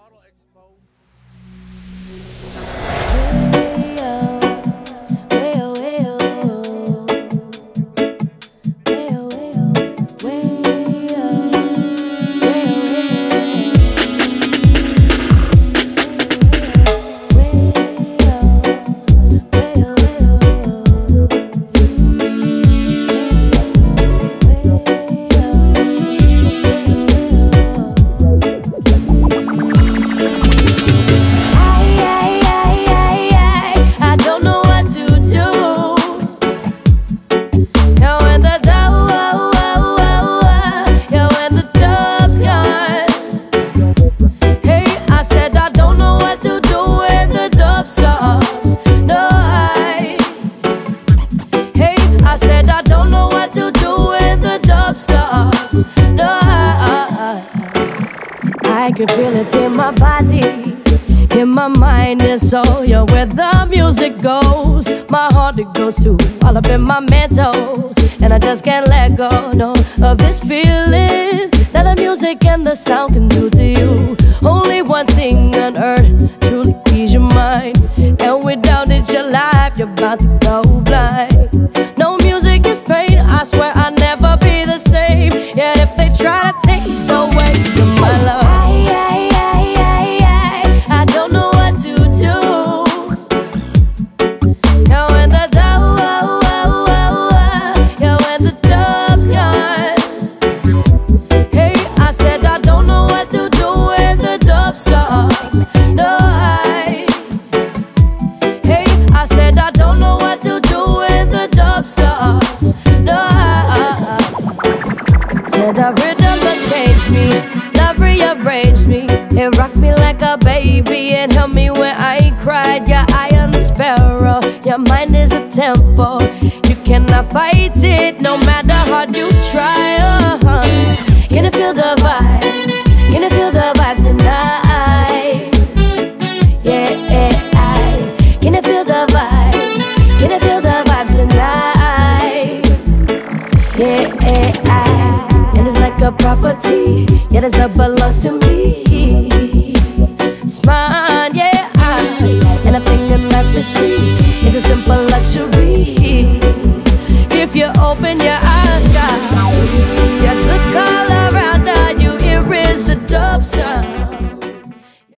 Bottle Expo. I can feel it in my body, in my mind and soul. You're where the music goes. My heart it goes to all up in my mental, and I just can't let go, no, of this feeling that the music and the sound can do to you. Only one thing on earth truly ease your mind, and without it your life you're about to go blind. No music is pain, I swear I'll never be the same. Yet if they try to take it away from my love, the rhythm that changed me, love rearranged me. It rocked me like a baby and held me when I cried. Your eye on the sparrow, your mind is a tempo. You cannot fight it, no matter how hard you try. Can you feel the vibe? Can you feel the vibes tonight? Yeah, can you feel the vibes? Can you feel the vibes tonight? Yeah, and it's like a property, yeah, that's that belongs to me. It's mine, yeah, and I think that life is free. It's a simple luxury.